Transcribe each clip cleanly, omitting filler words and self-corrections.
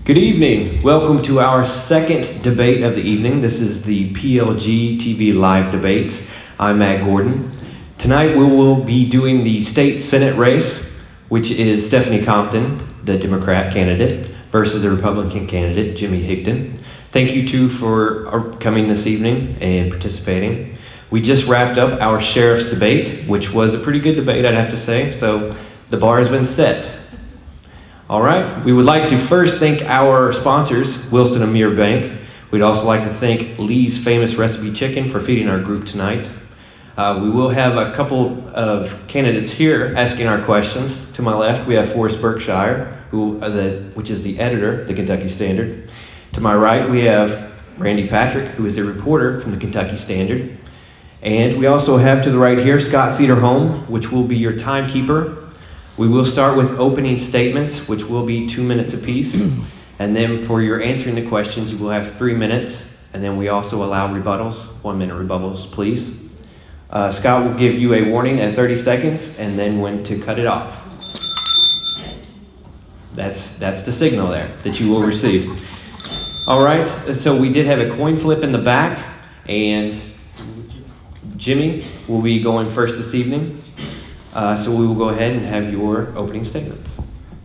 Good evening. Welcome to our second debate of the evening. This is the PLG TV live debate. I'm Matt Gordon. Tonight we will be doing the state Senate race, which is Stephanie Compton, the Democrat candidate, versus the Republican candidate, Jimmy Higdon. Thank you two for coming this evening and participating. We just wrapped up our sheriff's debate, which was a pretty good debate, I'd have to say, so the bar has been set. All right, we would like to first thank our sponsors, Wilson Amir Bank. We'd also like to thank Lee's Famous Recipe Chicken for feeding our group tonight. We will have a couple of candidates here asking our questions. To my left, we have Forrest Berkshire, which is the editor of the Kentucky Standard. To my right, we have Randy Patrick, who is a reporter from the Kentucky Standard. And we also have to the right here, Scott Cederholm, which will be your timekeeper. We will start with opening statements, which will be 2 minutes apiece. And then for your answering the questions, you will have 3 minutes. And then we also allow rebuttals, 1 minute rebuttals, please. Scott will give you a warning at 30 seconds and then when to cut it off. That's the signal there that you will receive. All right, so we did have a coin flip in the back, and Jimmy will be going first this evening. So we will go ahead and have your opening statements.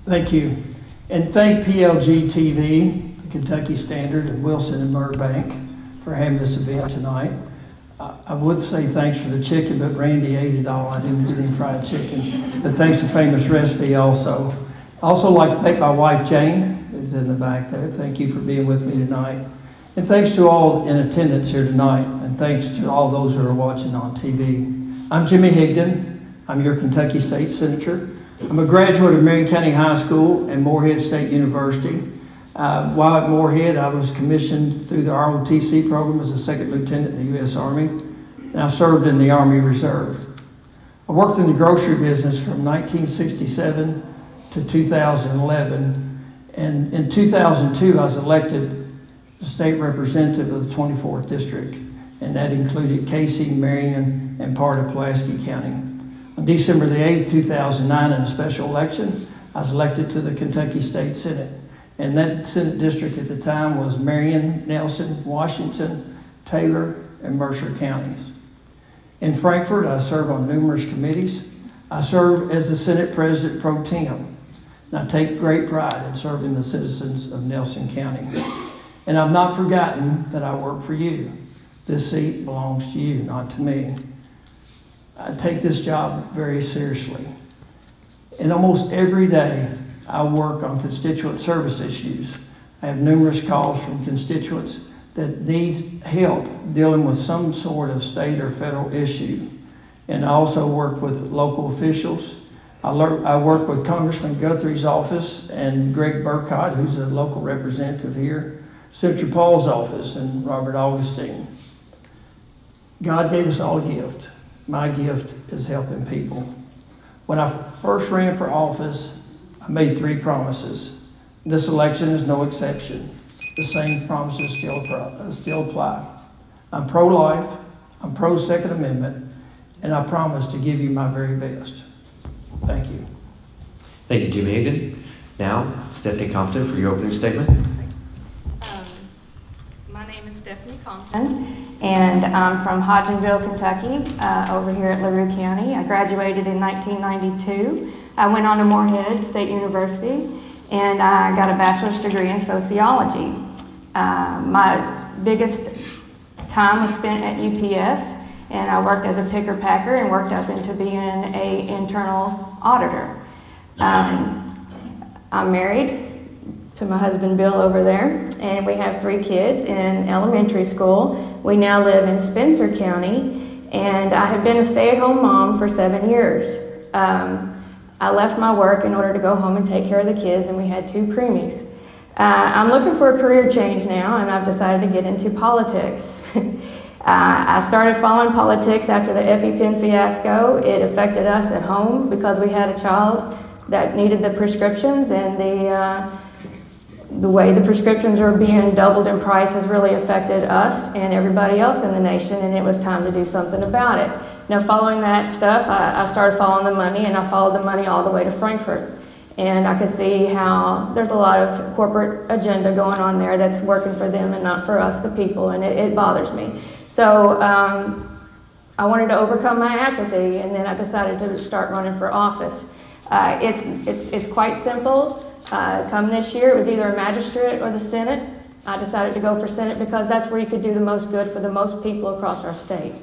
Thank you. And thank PLG TV, the Kentucky Standard, and Wilson and Burbank for having this event tonight. I would say thanks for the chicken, but Randy ate it all. I didn't get any fried chicken. But thanks to Famous Recipe also. I also like to thank my wife Jane, who's in the back there. Thank you for being with me tonight. And thanks to all in attendance here tonight. And thanks to all those who are watching on TV. I'm Jimmy Higdon. I'm your Kentucky State Senator. I'm a graduate of Marion County High School and Morehead State University. While at Morehead, I was commissioned through the ROTC program as a second lieutenant in the U.S. Army, and I served in the Army Reserve. I worked in the grocery business from 1967 to 2011, and in 2002, I was elected the state representative of the 24th District, and that included Casey, Marion, and part of Pulaski County. On December the 8th, 2009, in a special election, I was elected to the Kentucky State Senate. And that Senate district at the time was Marion, Nelson, Washington, Taylor, and Mercer counties. In Frankfort, I serve on numerous committees. I serve as the Senate President Pro Tem, and I take great pride in serving the citizens of Nelson County. And I've not forgotten that I work for you. This seat belongs to you, not to me. I take this job very seriously. And almost every day, I work on constituent service issues. I have numerous calls from constituents that need help dealing with some sort of state or federal issue. And I also work with local officials. I work with Congressman Guthrie's office and Greg Burkott, who's a local representative here, Senator Paul's office, and Robert Augustine. God gave us all a gift. My gift is helping people. When I first ran for office, I made 3 promises. This election is no exception. The same promises still apply. I'm pro-life, I'm pro-Second Amendment, and I promise to give you my very best. Thank you. Thank you, Jimmy Higdon. Now, Stephanie Compton for your opening statement. My name is Stephanie Compton, and I'm from Hodgenville, Kentucky, over here at LaRue County. I graduated in 1992. I went on to Morehead State University, and I got a bachelor's degree in sociology. My biggest time was spent at UPS, and I worked as a picker-packer and worked up into being an internal auditor. I'm married to my husband Bill over there, and we have 3 kids in elementary school. We now live in Spencer County, and I have been a stay-at-home mom for 7 years. I left my work in order to go home and take care of the kids, and we had 2 preemies. I'm looking for a career change now, and I've decided to get into politics. I started following politics after the EpiPen fiasco. It affected us at home because we had a child that needed the prescriptions, and the way the prescriptions are being doubled in price has really affected us and everybody else in the nation, and it was time to do something about it. Now, following that stuff, I started following the money, and I followed the money all the way to Frankfort. And I could see how there's a lot of corporate agenda going on there that's working for them and not for us, the people, and it bothers me. So I wanted to overcome my apathy, and then I decided to start running for office. It's quite simple. Come this year, it was either a magistrate or the Senate. I decided to go for Senate because that's where you could do the most good for the most people across our state.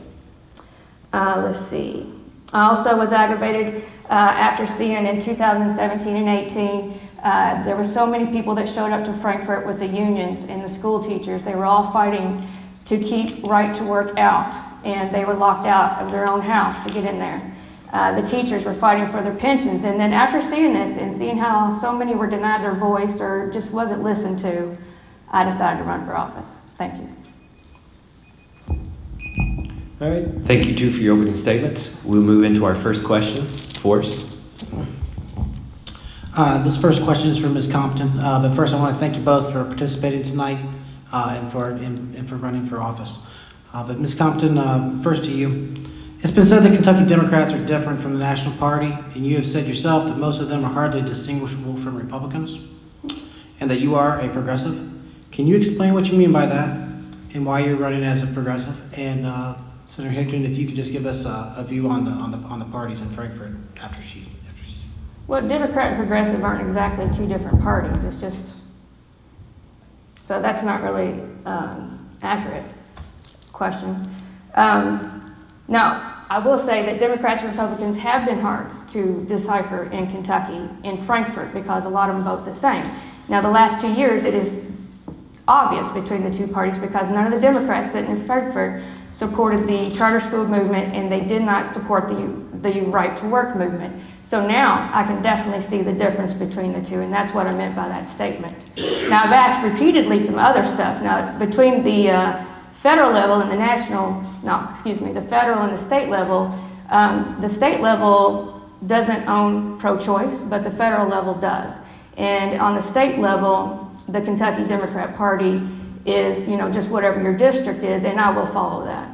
Let's see. I also was aggravated after seeing in 2017 and 18, there were so many people that showed up to Frankfurt with the unions and the school teachers. They were all fighting to keep right to work out, and they were locked out of their own house to get in there. The teachers were fighting for their pensions, and then after seeing this and seeing how so many were denied their voice or just wasn't listened to, I decided to run for office. Thank you. All right. Thank you, too, for your opening statements. We'll move into our first question. Forrest. This first question is for Ms. Compton, but first I want to thank you both for participating tonight and for running for office. But Ms. Compton, first to you. It's been said that Kentucky Democrats are different from the National Party, and you have said yourself that most of them are hardly distinguishable from Republicans, and that you are a progressive. Can you explain what you mean by that, and why you're running as a progressive? And Senator Hickton, if you could just give us a view on the parties in Frankfurt after she. Well, Democrat and progressive aren't exactly two different parties. It's just, so that's not really accurate question. Now, I will say that Democrats and Republicans have been hard to decipher in Kentucky, in Frankfurt, because a lot of them vote the same. Now, the last 2 years, it is obvious between the two parties because none of the Democrats sitting in Frankfurt supported the charter school movement, and they did not support the right to work movement. So now I can definitely see the difference between the two, and that's what I meant by that statement. Now, I've asked repeatedly some other stuff. Now, between the federal level and the the federal and the state level doesn't own pro-choice, but the federal level does. And on the state level, the Kentucky Democrat Party is, just whatever your district is, and I will follow that.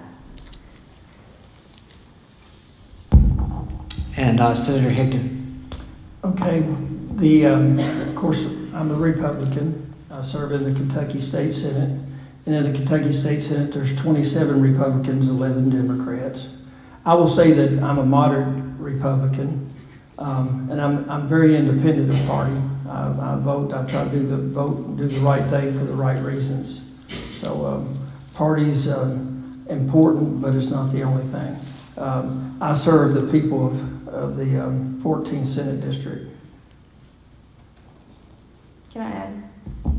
And Senator Hickton. Okay, of course, I'm a Republican. I serve in the Kentucky State Senate. And in the Kentucky State Senate, there's 27 Republicans, 11 Democrats. I will say that I'm a moderate Republican, and I'm very independent of party. I vote. I try to do the right thing for the right reasons. So party's important, but it's not the only thing. I serve the people of the 14th Senate District. Can I add?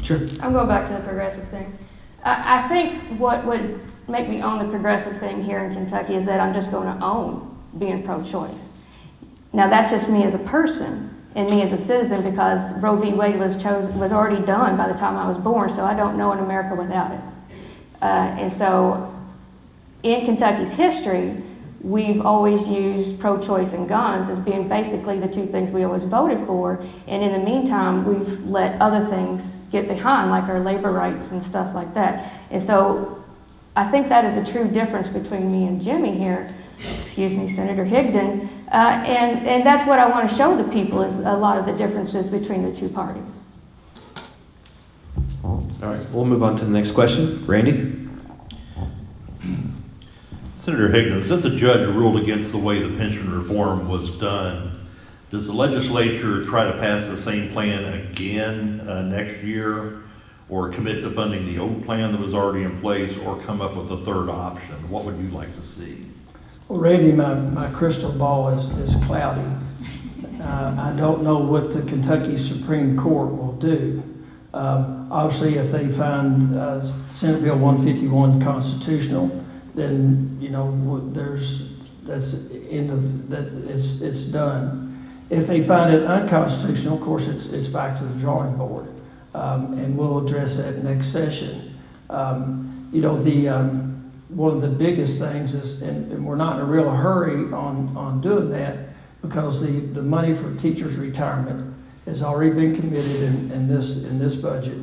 Sure. I'm going back to the progressive thing. I think what would make me own the progressive thing here in Kentucky is that I'm just going to own being pro-choice. Now, that's just me as a person and me as a citizen, because Roe v. Wade was already done by the time I was born, so I don't know an America without it. And so in Kentucky's history, we've always used pro-choice and guns as being basically the two things we always voted for, and in the meantime, we've let other things get behind, like our labor rights and stuff like that. And so I think that is a true difference between me and Jimmy here, Senator Higdon, and that's what I want to show the people, is a lot of the differences between the two parties. All right, we'll move on to the next question. Randy? Senator Higdon, since a judge ruled against the way the pension reform was done, does the legislature try to pass the same plan again next year, or commit to funding the old plan that was already in place, or come up with a third option? What would you like to see? Well, Randy, my crystal ball is cloudy. I don't know what the Kentucky Supreme Court will do. Obviously, if they find Senate Bill 151 constitutional, then it's done. If they find it unconstitutional, of course, it's back to the drawing board, and we'll address that next session. One of the biggest things is, and we're not in a real hurry on doing that, because the money for teachers' retirement has already been committed in this budget,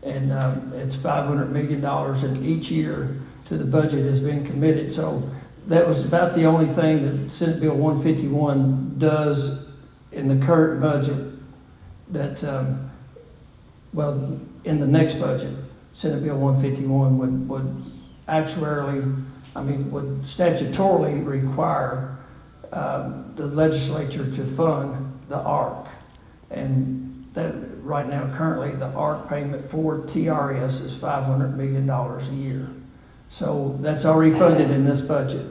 and it's $500 million, and each year to the budget has been committed. So that was about the only thing that Senate Bill 151 does in the current budget that, well, in the next budget, Senate Bill 151 would actuarially, would statutorily require the legislature to fund the ARC. And that right now, currently, the ARC payment for TRS is $500 million a year. So that's already funded in this budget.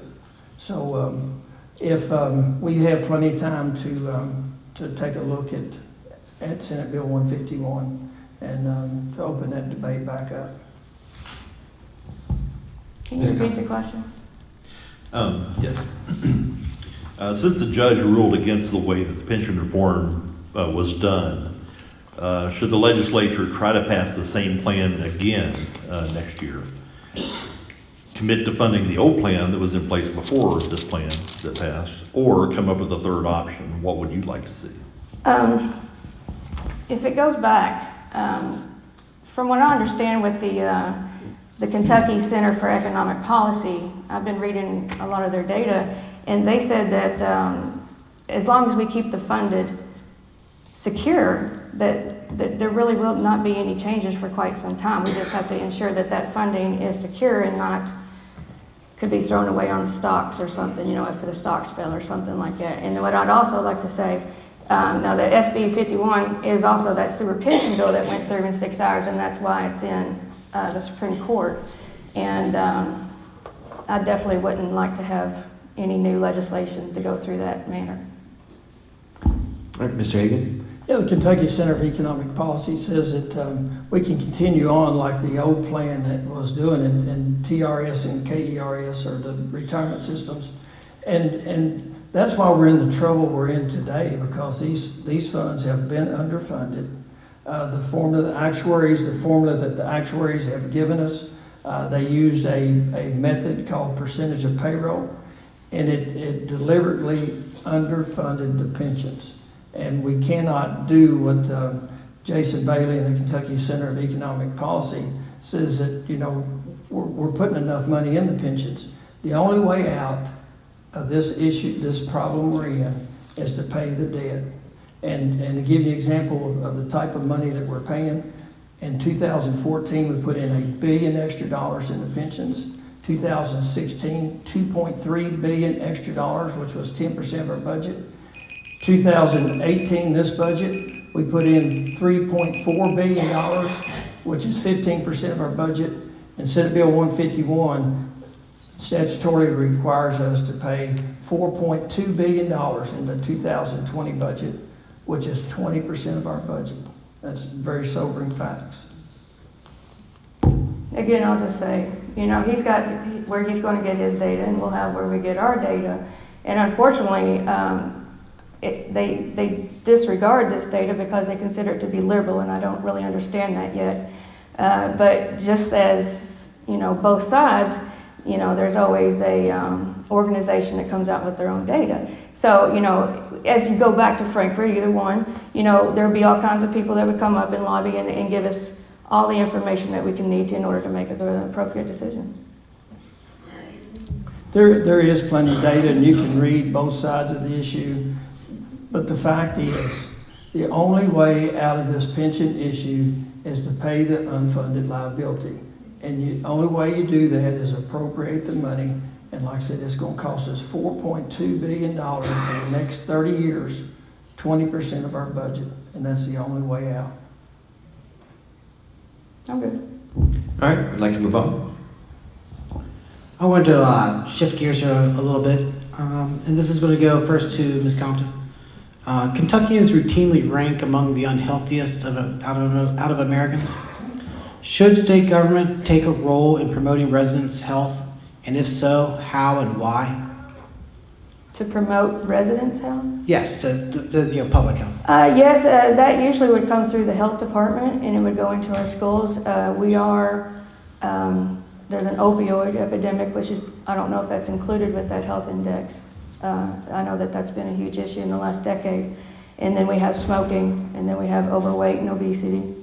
So if we have plenty of time to take a look at Senate Bill 151 and to open that debate back up. Can you repeat the question? Yes. Since the judge ruled against the way that the pension reform was done, should the legislature try to pass the same plan again next year? Commit to funding the old plan that was in place before this plan that passed, or come up with a third option? What would you like to see? If it goes back, from what I understand with the Kentucky Center for Economic Policy, I've been reading a lot of their data, and they said that as long as we keep the funded secure, that there really will not be any changes for quite some time. We just have to ensure that that funding is secure and not could be thrown away on stocks or something, if the stocks fell or something like that. And what I'd also like to say, now the SB 51 is also that sewer pension bill that went through in 6 hours, and that's why it's in the Supreme Court. And I definitely wouldn't like to have any new legislation to go through that manner. All right, Mr. Hagan. Yeah, the Kentucky Center for Economic Policy says that we can continue on like the old plan that was doing in TRS and KERS, or the retirement systems. And that's why we're in the trouble we're in today, because these funds have been underfunded. The formula that the actuaries have given us, they used a method called percentage of payroll, and it deliberately underfunded the pensions. And we cannot do what Jason Bailey and the Kentucky Center of Economic Policy says, that we're putting enough money in the pensions. The only way out of this issue, this problem we're in, is to pay the debt. And to give you an example of the type of money that we're paying, in 2014 we put in $1 billion extra in the pensions. 2016, $2.3 billion extra, which was 10% of our budget. 2018, this budget, we put in $3.4 billion, which is 15% of our budget. And Senate Bill 151 statutorily requires us to pay $4.2 billion in the 2020 budget, which is 20% of our budget. That's very sobering facts. Again, I'll just say, he's got where he's going to get his data, and we'll have where we get our data. And unfortunately, they disregard this data because they consider it to be liberal, and I don't really understand that yet. But just as, both sides, there's always a organization that comes out with their own data. So, as you go back to Frankfurt, either one, there'll be all kinds of people that would come up and lobby and give us all the information that we can need in order to make the appropriate decision. There is plenty of data, and you can read both sides of the issue. But the fact is, the only way out of this pension issue is to pay the unfunded liability. And the only way you do that is appropriate the money. And like I said, it's going to cost us $4.2 billion for the next 30 years, 20% of our budget. And that's the only way out. I'm good. All right, I'd like to move on. I want to shift gears here a little bit, and this is going to go first to Ms. Compton. Kentuckians routinely rank among the unhealthiest out of Americans. Should state government take a role in promoting residents' health, and if so, how and why? To promote residents' health? Yes, to public health. Yes, that usually would come through the health department, and it would go into our schools. There's an opioid epidemic, which is, I don't know if that's included with that health index. I know that that's been a huge issue in the last decade. And then we have smoking, and then we have overweight and obesity.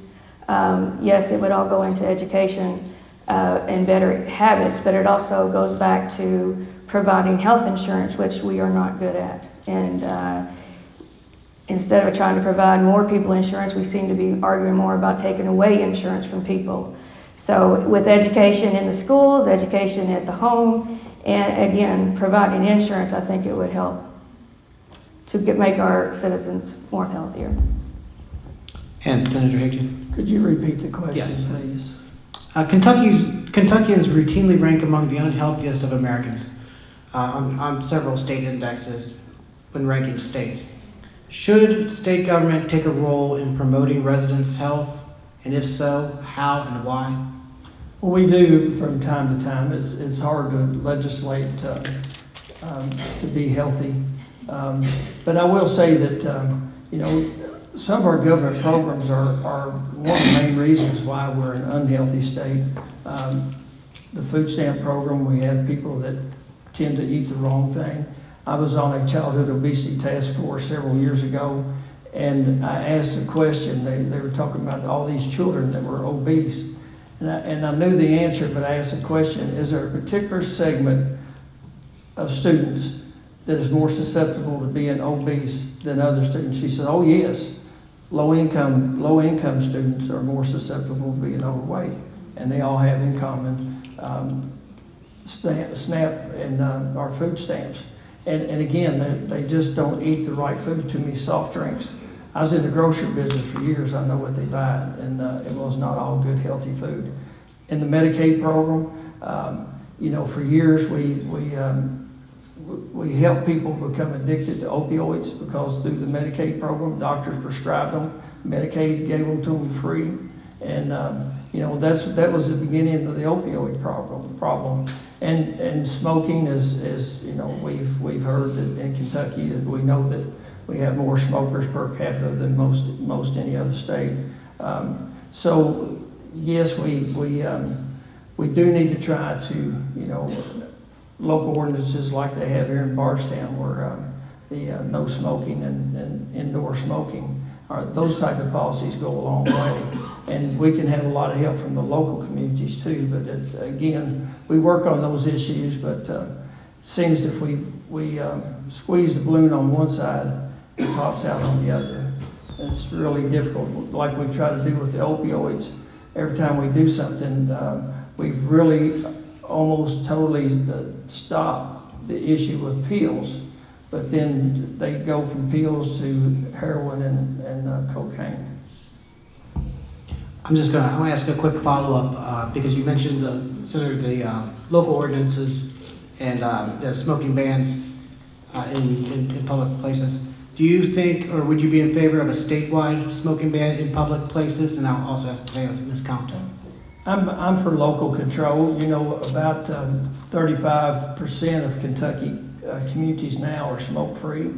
Yes, it would all go into education and better habits, but it also goes back to providing health insurance, which we are not good at. And instead of trying to provide more people insurance, we seem to be arguing more about taking away insurance from people. So with education in the schools, education at the home, and again, providing insurance, I think it would help to make our citizens more healthier. And Senator Higgins? Could you repeat the question, Yes. please? Kentuckians routinely rank among the unhealthiest of Americans on several state indexes when ranking states. Should state government take a role in promoting residents' health? And if so, how and why? Well, we do from time to time. It's hard to legislate to be healthy. But I will say that, you know, some of our government programs are one of the main reasons why we're an unhealthy state. The food stamp program, we have people that tend to eat the wrong thing. I was on a childhood obesity task force several years ago, and I asked a question. They were talking about all these children that were obese. And I knew the answer, but I asked the question, is there a particular segment of students that is more susceptible to being obese than other students? She said, oh yes, low income students are more susceptible to being overweight, and they all have in common SNAP and our food stamps. And again, they just don't eat the right food, too many soft drinks. I was in the grocery business for years. I know what they buy, and it was not all good, healthy food. In the Medicaid program, you know, for years we helped people become addicted to opioids because through the Medicaid program, doctors prescribed them. Medicaid gave them to them free, and you know, that was the beginning of the opioid problem. And smoking is you know, we've heard that in Kentucky that we know that we have more smokers per capita than most any other state. So yes, we do need to try to, you know, local ordinances like they have here in Bardstown, where the no smoking and indoor smoking, those type of policies go a long way. And we can have a lot of help from the local communities too. But again, we work on those issues, but it seems if we squeeze the balloon on one side, it pops out on the other. It's really difficult, like we try to do with the opioids. Every time we do something, we've really almost totally stopped the issue with pills, but then they go from pills to heroin and cocaine. I'm going to ask a quick follow-up because you mentioned the local ordinances and the smoking bans in public places. Do you think, or would you be in favor of a statewide smoking ban in public places? And I'll also ask the same of Ms. Compton. I'm for local control. You know, about 35% of Kentucky communities now are smoke-free.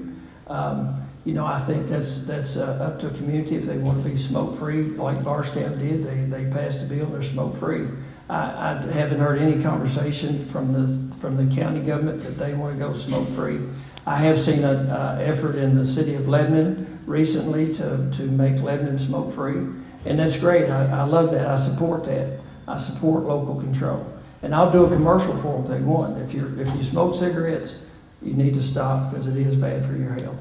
You know, I think that's up to a community if they want to be smoke-free, like Bardstown did. They passed a bill, they're smoke-free. I haven't heard any conversation from the county government that they want to go smoke-free. I have seen an effort in the city of Lebanon recently to make Lebanon smoke-free, and that's great. I love that. I support that. I support local control, and I'll do a commercial for them if they want. If you smoke cigarettes, you need to stop because it is bad for your health.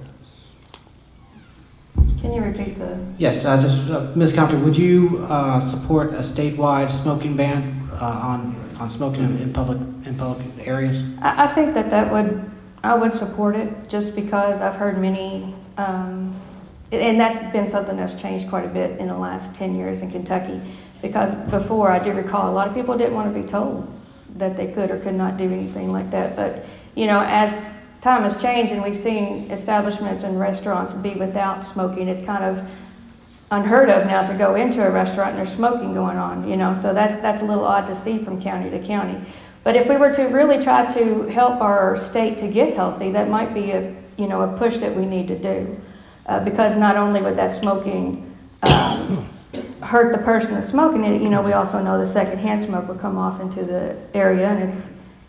Can you repeat the? Yes, Ms. Compton, would you support a statewide smoking ban on smoking in public areas? I think I would support it just because I've heard many, and that's been something that's changed quite a bit in the last 10 years in Kentucky. Because before, I do recall, a lot of people didn't want to be told that they could or could not do anything like that. But, you know, as time has changed and we've seen establishments and restaurants be without smoking, it's kind of unheard of now to go into a restaurant and there's smoking going on, you know. So that's a little odd to see from county to county. But if we were to really try to help our state to get healthy, that might be a push that we need to do. Because not only would that smoking hurt the person that's smoking it, you know, we also know the secondhand smoke will come off into the area and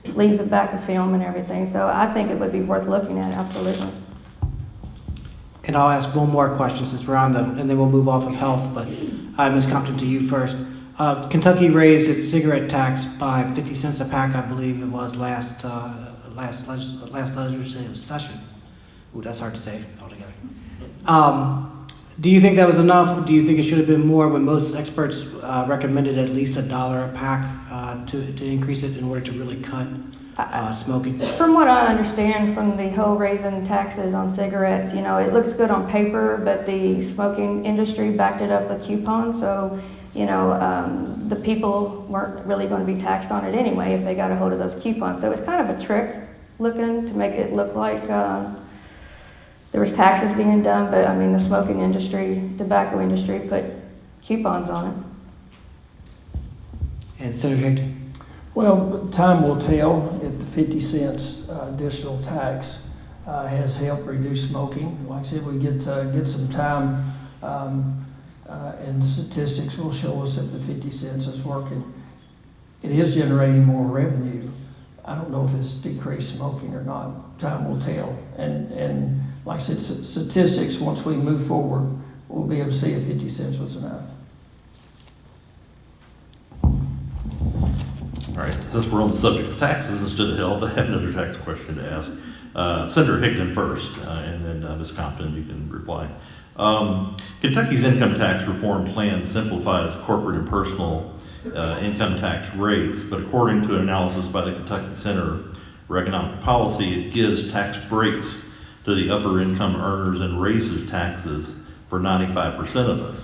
it leaves a back of film and everything. So I think it would be worth looking at, absolutely. And I'll ask one more question since we're on and then we'll move off of health. But Ms. Compton, to you first. Kentucky raised its cigarette tax by 50 cents a pack, I believe it was last legislative session. Ooh, that's hard to say altogether. Do you think that was enough? Do you think it should have been more when most experts recommended at least $1 a pack to increase it in order to really cut smoking? From what I understand from the whole raising taxes on cigarettes, you know, it looks good on paper, but the smoking industry backed it up with coupons. So, you know, the people weren't really going to be taxed on it anyway if they got a hold of those coupons. So it's kind of a trick looking to make it look like there was taxes being done, but I mean the smoking industry, tobacco industry put coupons on it. And Senator Hickton? Well, time will tell if the 50 cents additional tax has helped reduce smoking. Like I said, we get some time, and the statistics will show us if the 50 cents is working. It is generating more revenue. I don't know if it's decreased smoking or not. Time will tell. And like I said, statistics, once we move forward, we'll be able to see if 50 cents was enough. All right, since we're on the subject of taxes instead of health, I have another tax question to ask. Senator Hickton first, and then Ms. Compton, you can reply. Kentucky's income tax reform plan simplifies corporate and personal income tax rates, but according to an analysis by the Kentucky Center for Economic Policy, it gives tax breaks to the upper income earners and raises taxes for 95% of us.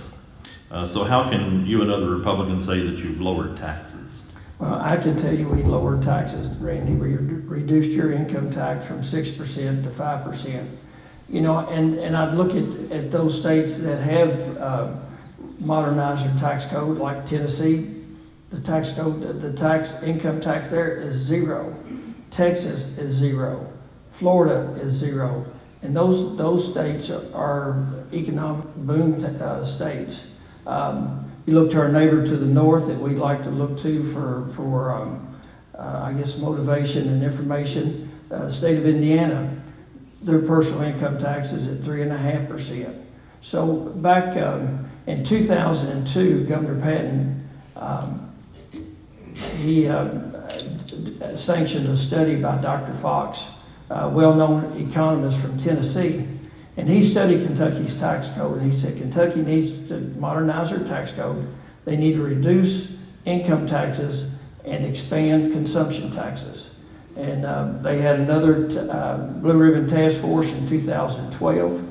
So how can you and other Republicans say that you've lowered taxes? Well, I can tell you we lowered taxes, Randy. We reduced your income tax from 6% to 5%. You know, and I'd look at those states that have modernized their tax code, like Tennessee. The tax code, the income tax there is 0. Texas is 0. Florida is 0. And those states are economic boom states. You look to our neighbor to the north that we'd like to look to for I guess, motivation and information. State of Indiana, their personal income tax is at 3.5%. So back in 2002, Governor Patton, he sanctioned a study by Dr. Fox, a well-known economist from Tennessee. And he studied Kentucky's tax code, and he said Kentucky needs to modernize their tax code. They need to reduce income taxes and expand consumption taxes. And they had another Blue Ribbon Task Force in 2012.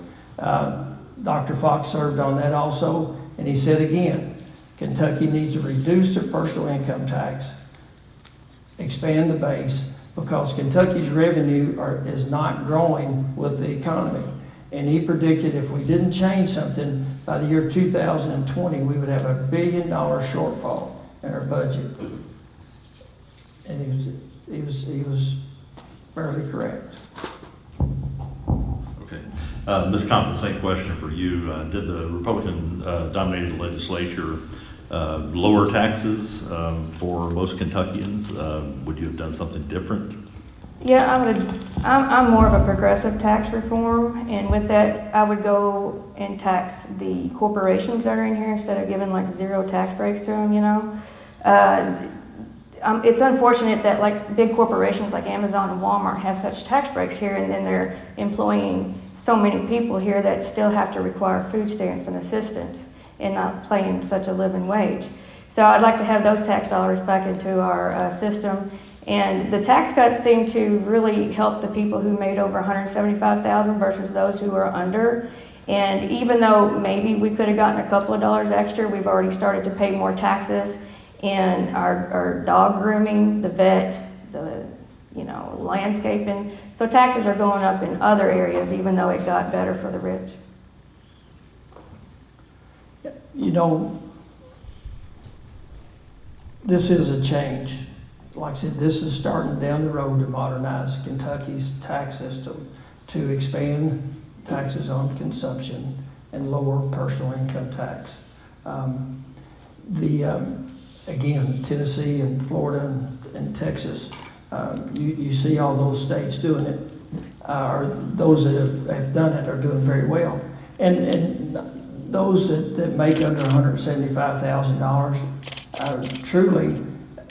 Dr. Fox served on that also, and he said again, Kentucky needs to reduce their personal income tax, expand the base, because Kentucky's revenue is not growing with the economy. And he predicted if we didn't change something, by the year 2020, we would have $1 billion shortfall in our budget. And he was fairly correct. Okay. Ms. Compton, same question for you. Did the Republican-dominated legislature lower taxes for most Kentuckians? Would you have done something different? Yeah, I'm more of a progressive tax reform, and with that, I would go and tax the corporations that are in here instead of giving like 0 tax breaks to them, you know. It's unfortunate that like big corporations like Amazon and Walmart have such tax breaks here, and then they're employing so many people here that still have to require food stamps and assistance and not paying such a living wage. So I'd like to have those tax dollars back into our system. And the tax cuts seem to really help the people who made over $175,000 versus those who are under. And even though maybe we could have gotten a couple of dollars extra, we've already started to pay more taxes in our dog grooming, the vet, the landscaping. So taxes are going up in other areas, even though it got better for the rich. You know, this is a change. Like I said, this is starting down the road to modernize Kentucky's tax system, to expand taxes on consumption and lower personal income tax. Again, Tennessee and Florida and Texas, you see all those states doing it, or those that have done it are doing very well. And those that make under $175,000, truly,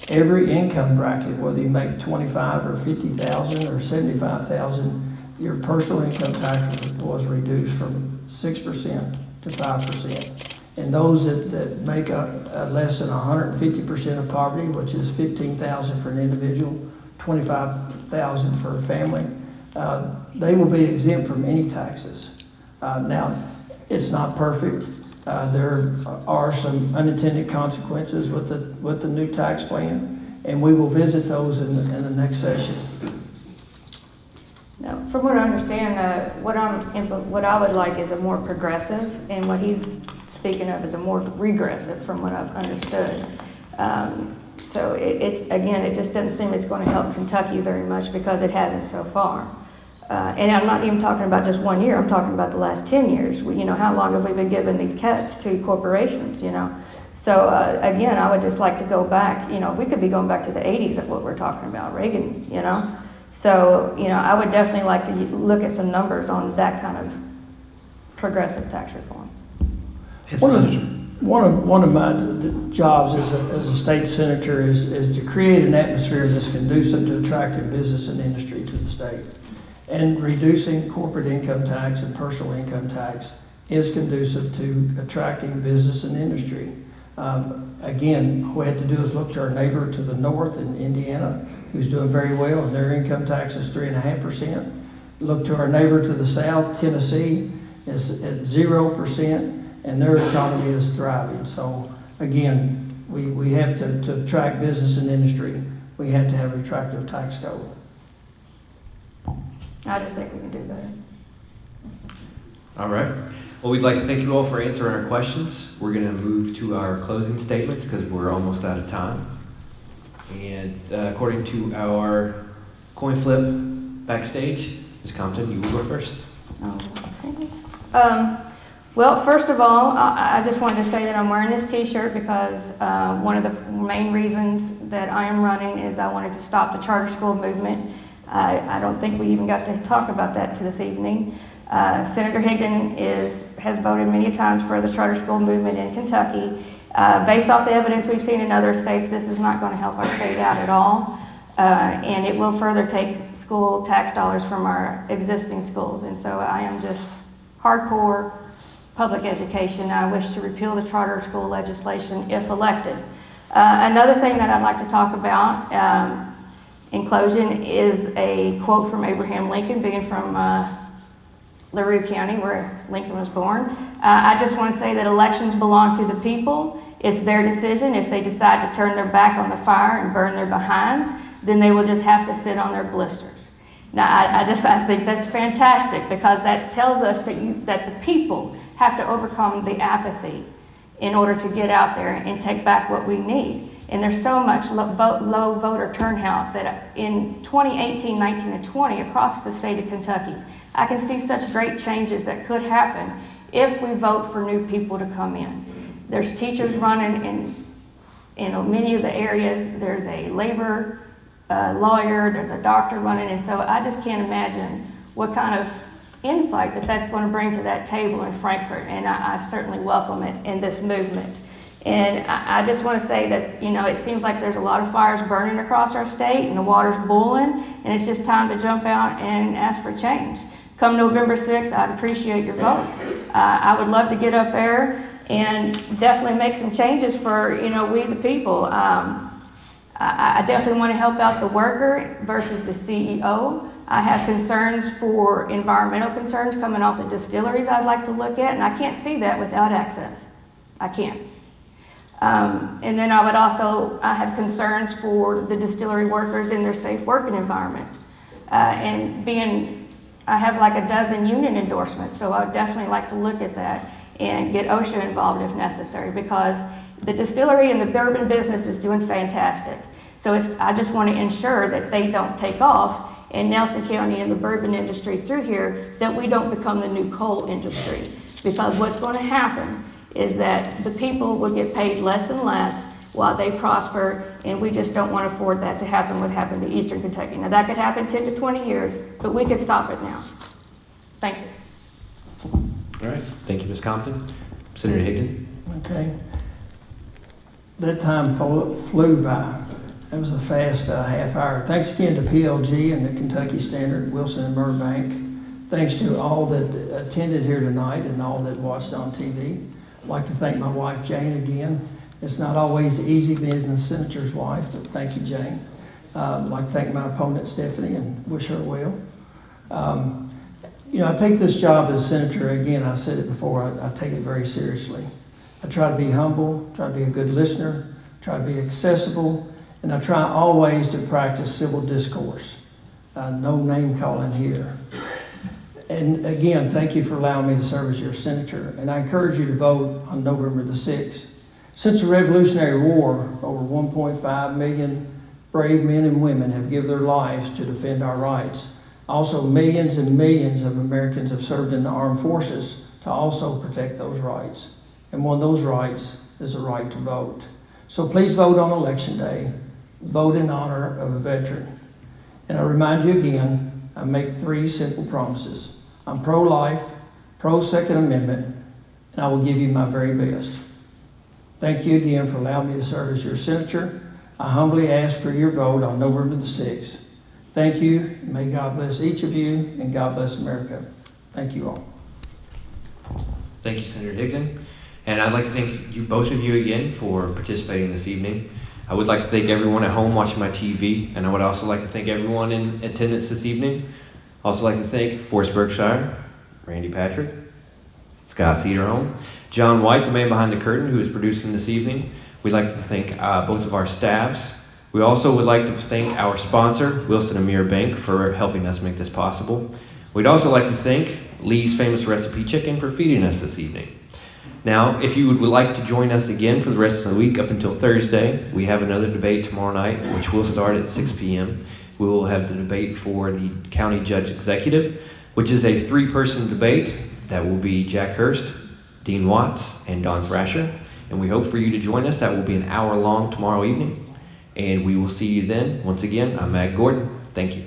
every income bracket, whether you make $25,000 or $50,000 or $75,000, your personal income tax was reduced from 6% to 5%. And those that make a less than 150% of poverty, which is $15,000 for an individual, $25,000 for a family, they will be exempt from any taxes. Now, it's not perfect. There are some unintended consequences with the new tax plan, and we will visit those in the next session. Now, from what I understand, what I would like is a more progressive, and what he's speaking of is a more regressive, from what I've understood. So it just doesn't seem it's going to help Kentucky very much because it hasn't so far. And I'm not even talking about just 1 year, I'm talking about the last 10 years. How long have we been giving these cuts to corporations, So again, I would just like to go back, we could be going back to the 80s of what we're talking about, Reagan, So, I would definitely like to look at some numbers on that kind of progressive tax reform. One of my jobs as a state senator is to create an atmosphere that's conducive to attracting business and industry to the state. And reducing corporate income tax and personal income tax is conducive to attracting business and industry. Again, all we have to do is look to our neighbor to the north in Indiana, who's doing very well, and their income tax is 3.5%. Look to our neighbor to the south, Tennessee, is at 0%, and their economy is thriving. So again, we have to attract business and industry. We have to have an attractive tax code. I just think we can do better. All right. Well, we'd like to thank you all for answering our questions. We're going to move to our closing statements because we're almost out of time. And according to our coin flip backstage, Ms. Compton, you will go first. Okay. Well, first of all, I just wanted to say that I'm wearing this t-shirt because one of the main reasons that I am running is I wanted to stop the charter school movement. I don't think we even got to talk about that this evening. Senator Higdon has voted many times for the charter school movement in Kentucky. Based off the evidence we've seen in other states, this is not going to help our state out at all. And it will further take school tax dollars from our existing schools. And so I am just hardcore public education. I wish to repeal the charter school legislation if elected. Another thing that I'd like to talk about in closing is a quote from Abraham Lincoln, being from LaRue County, where Lincoln was born. I just want to say that elections belong to the people. It's their decision. If they decide to turn their back on the fire and burn their behinds, then they will just have to sit on their blisters. Now, I think that's fantastic because that tells us that the people have to overcome the apathy in order to get out there and take back what we need. And there's so much low voter turnout that in 2018, 19, and 20 across the state of Kentucky, I can see such great changes that could happen if we vote for new people to come in. There's teachers running in many of the areas. There's a labor lawyer, there's a doctor running, and so I just can't imagine what kind of insight that's going to bring to that table in Frankfort, and I certainly welcome it in this movement. And I just want to say that, it seems like there's a lot of fires burning across our state and the water's boiling, and it's just time to jump out and ask for change. Come November 6th, I'd appreciate your vote. I would love to get up there and definitely make some changes for, we the people. I definitely want to help out the worker versus the CEO. I have concerns for environmental concerns coming off the distilleries I'd like to look at, and I can't see that without access. I can't. And then I have concerns for the distillery workers in their safe working environment. I have like a dozen union endorsements, so I would definitely like to look at that and get OSHA involved if necessary, because the distillery and the bourbon business is doing fantastic. So I just want to ensure that they don't take off in Nelson County and the bourbon industry through here, that we don't become the new coal industry. Because what's going to happen is that the people will get paid less and less while they prosper, and we just don't want to afford that to happen what happened to Eastern Kentucky. Now that could happen 10 to 20 years, but we could stop it now. Thank you. All right. Thank you, Ms. Compton. Senator Higdon. Okay. That time flew by. That was a fast half hour. Thanks again to PLG and the Kentucky Standard, Wilson and Burbank. Thanks to all that attended here tonight and all that watched on TV. I'd like to thank my wife, Jane, again. It's not always easy being the senator's wife, but thank you, Jane. I'd like to thank my opponent, Stephanie, and wish her well. I take this job as senator, again, I've said it before, I take it very seriously. I try to be humble, try to be a good listener, try to be accessible, and I try always to practice civil discourse. No name calling here. And again, thank you for allowing me to serve as your senator, and I encourage you to vote on November the 6th. Since the Revolutionary War, over 1.5 million brave men and women have given their lives to defend our rights. Also, millions and millions of Americans have served in the armed forces to also protect those rights. And one of those rights is the right to vote. So please vote on Election Day. Vote in honor of a veteran. And I remind you again, I make 3 simple promises. I'm pro-life, pro-Second Amendment, and I will give you my very best. Thank you again for allowing me to serve as your senator. I humbly ask for your vote on November the 6th. Thank you. May God bless each of you, and God bless America. Thank you all. Thank you, Senator Higdon. And I'd like to thank you, both of you again for participating this evening. I would like to thank everyone at home watching my TV, and I would also like to thank everyone in attendance this evening. Also like to thank Forrest Berkshire, Randy Patrick, Scott Cederholm, John White, the man behind the curtain who is producing this evening. We'd like to thank both of our staffs. We also would like to thank our sponsor, Wilson & Muir Bank, for helping us make this possible. We'd also like to thank Lee's Famous Recipe Chicken for feeding us this evening. Now, if you would like to join us again for the rest of the week up until Thursday, we have another debate tomorrow night, which will start at 6 p.m. We will have the debate for the County Judge Executive, which is a 3-person debate. That will be Jack Hurst, Dean Watts, and Don Thrasher. And we hope for you to join us. That will be an hour long tomorrow evening. And we will see you then. Once again, I'm Mag Gordon. Thank you.